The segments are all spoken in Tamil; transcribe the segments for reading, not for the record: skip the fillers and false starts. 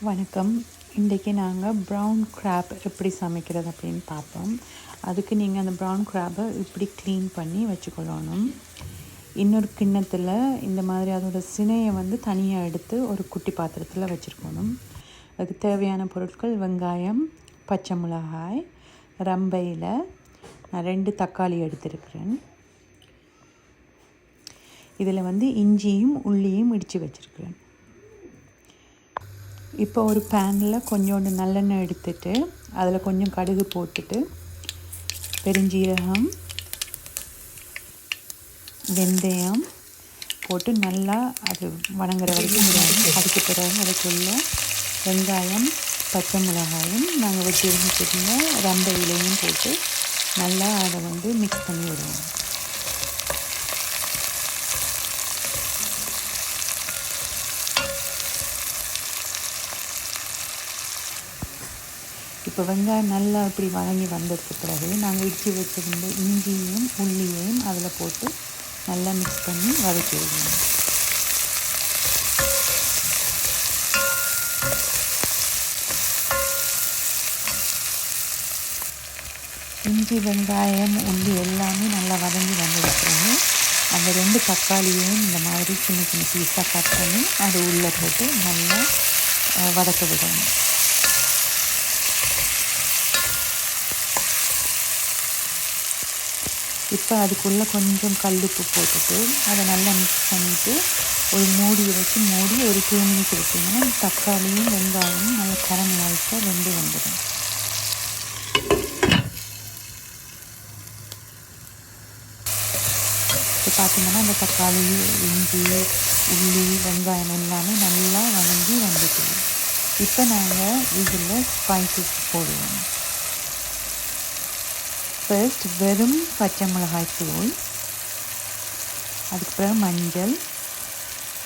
வணக்கம். இன்றைக்கி நாங்கள் ப்ரௌன் கிராப் எப்படி சமைக்கிறது அப்படின்னு பார்ப்போம். அதுக்கு நீங்கள் அந்த ப்ரௌன் கிராப்பை இப்படி க்ளீன் பண்ணி வச்சுக்கொள்ளணும். இன்னொரு கிண்ணத்தில் இந்த மாதிரி அதோட சினையை தனியாக எடுத்து ஒரு குட்டி பாத்திரத்தில் வச்சுருக்கணும். அதுக்கு தேவையான பொருட்கள் வெங்காயம், பச்சை மிளகாய், ரம்பையில் நான் 2 தக்காளி எடுத்துருக்கிறேன். இதில் இஞ்சியும் உள்ளியும் இடித்து வச்சுருக்கிறேன். இப்போ ஒரு பேனில் கொஞ்சோண்டு நல்லெண்ணெய் எடுத்துட்டு அதில் கொஞ்சம் கடுகு போட்டுட்டு பெருஞ்சீரகம், வெந்தயம் போட்டு நல்லா அது வணங்குற வரைக்கும் அதுக்கு பிறகு அதுக்குள்ள வெங்காயம், பச்சை மிளகாயும் நாங்கள் வெட்டி வச்சுருந்த ரம்பை இலையும் போட்டு நல்லா அதை மிக்ஸ் பண்ணி விடுவோம். இப்போ வெங்காயம் நல்லா இப்படி வதங்கி வந்ததுக்கு பிறகு நாங்கள் இடித்து வச்சுருந்த இஞ்சியும் உள்ளியையும் அதில் போட்டு நல்லா மிக்ஸ் பண்ணி வதக்கி விடுவோம். இஞ்சி, வெங்காயம், உள்ளி எல்லாமே நல்லா வதங்கி வந்ததுக்கு பிறகு அந்த 2 தக்காளியையும் இந்த மாதிரி சின்ன சின்ன பீஸாக கட் பண்ணி அது உள்ளே போட்டு நல்லா வதக்க விடணும். இப்போ அதுக்குள்ளே கொஞ்சம் கல்லுப்பு போட்டுட்டு அதை நல்லா மிக்ஸ் பண்ணிவிட்டு ஒரு மூடியை வச்சு மூடி ஒரு 2 மினிட்ஸ் வச்சிங்கன்னா தக்காளியும் வெங்காயமும் நல்லா கரமலாய்ஸாக வெந்து வந்துடும். இப்போ பார்த்திங்கன்னா அந்த தக்காளி, இஞ்சி, உள்ளி, வெங்காயம் எல்லாமே நல்லா வதங்கி வந்துட்டு இப்போ நாங்கள் இதில் ஸ்பைசஸ் போடுவோம். ஃபர்ஸ்ட் வெறும் பச்சை மிளகாய் தூள், அதுக்கு பிறகு மஞ்சள்,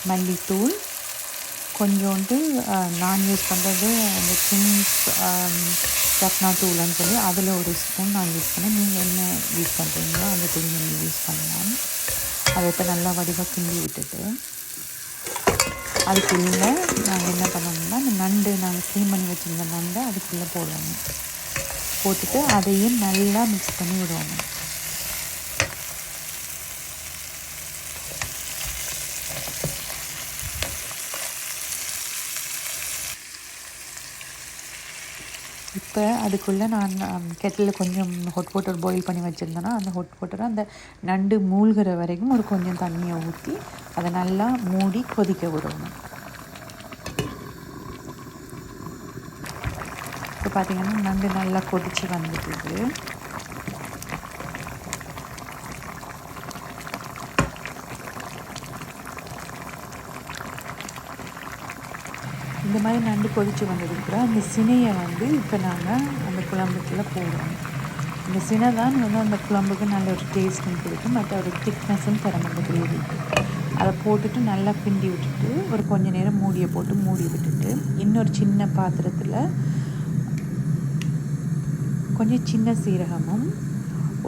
மல்லித்தூள், கொஞ்சோண்டு நான் யூஸ் பண்ணுறது அந்த சிங்ஸ் சப்னா தூள்னு சொல்லி அதில் ஒரு ஸ்பூன் நான் யூஸ் பண்ணேன். நீங்கள் என்ன யூஸ் பண்ணுறீங்களோ அந்த தூள் நீங்கள் யூஸ் பண்ணலாம். அதை இப்போ நல்லா வடிவாக கிண்டி விட்டுட்டு அதுக்குள்ளே நாங்கள் என்ன பண்ணணும்னா அந்த நண்டு நாங்கள் க்ளீன் பண்ணி வச்சுருந்த நண்டை அதுக்குள்ளே போடணும். போட்டுட்டு அதையும் நல்லா மிக்ஸ் பண்ணி விடுவோம். இப்போ அதுக்குள்ளே நான் கெட்டில் கொஞ்சம் ஹாட் வாட்டர் பாயில் பண்ணி வச்சுருந்தேன்னா அந்த ஹாட் வாட்டரை அந்த நண்டு மூழ்கிற வரைக்கும் ஒரு கொஞ்சம் தண்ணியை ஊற்றி அதை நல்லா மூடி கொதிக்க விடணும். இப்போ பார்த்திங்கன்னா நண்டு நல்லா கொதித்து வந்துட்டுது. இந்த மாதிரி நண்டு கொதித்து வந்ததுக்கு அந்த சினையை இப்போ நாங்கள் அந்த குழம்புக்குள்ளே போடுவோம். இந்த சினை தான் அந்த குழம்புக்கு நல்ல ஒரு டேஸ்ட்டும் கொடுக்கும், மற்ற ஒரு திக்னஸும் தரும் அந்த கிரேவிக்கு. அதை போட்டுட்டு நல்லா கிண்டி விட்டுட்டு ஒரு கொஞ்சம் நேரம் மூடியை போட்டு மூடி விட்டுட்டு இன்னொரு சின்ன பாத்திரத்தில் கொஞ்சம் சின்ன சீரகமும்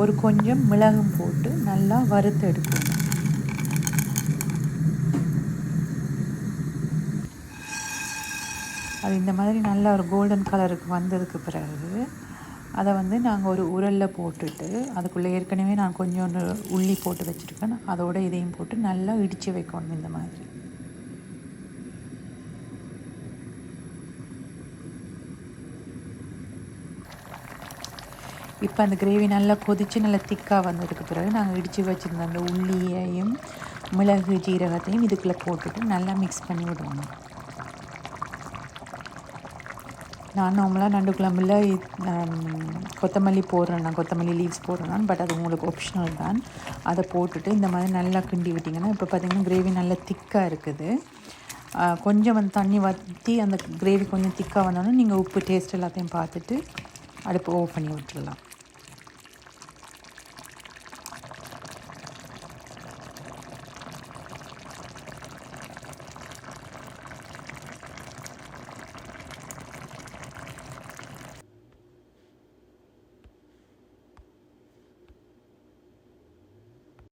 ஒரு கொஞ்சம் மிளகும் போட்டு நல்லா வறுத்து எடுக்கணும். அது இந்த மாதிரி நல்லா ஒரு கோல்டன் கலருக்கு வந்ததுக்கு பிறகு அதை நாங்கள் ஒரு உரலில் போட்டுட்டு அதுக்குள்ளே ஏற்கனவே நான் கொஞ்சோண்டு உள்ளி போட்டு வச்சுருக்கேன். அதோட இதையும் போட்டு நல்லா இடித்து வைக்கணும். இந்த மாதிரி இப்போ அந்த கிரேவி நல்லா கொதித்து நல்லா திக்காக வந்ததுக்கு பிறகு நாங்கள் இடித்து வச்சுருந்த அந்த உள்ளியையும் மிளகு ஜீரகத்தையும் இதுக்குள்ளே போட்டுட்டு நல்லா மிக்ஸ் பண்ணி விடுவோம். நான் நார்மலாக நண்டு குழம்புல கொத்தமல்லி போடுறேன், நான் கொத்தமல்லி லீவ்ஸ் போடுறேன், பட் அது உங்களுக்கு ஆப்ஷனல் தான். அதை போட்டுட்டு இந்த மாதிரி நல்லா கிண்டி விட்டிங்கன்னா இப்போ பார்த்திங்கன்னா கிரேவி நல்லா திக்காக இருக்குது. கொஞ்சம் தண்ணி வற்றி அந்த கிரேவி கொஞ்சம் திக்காக வந்தாலும் நீங்கள் உப்பு டேஸ்ட் எல்லாத்தையும் பார்த்துட்டு அடுப்பு ஆஃப் பண்ணி விட்டுடலாம்.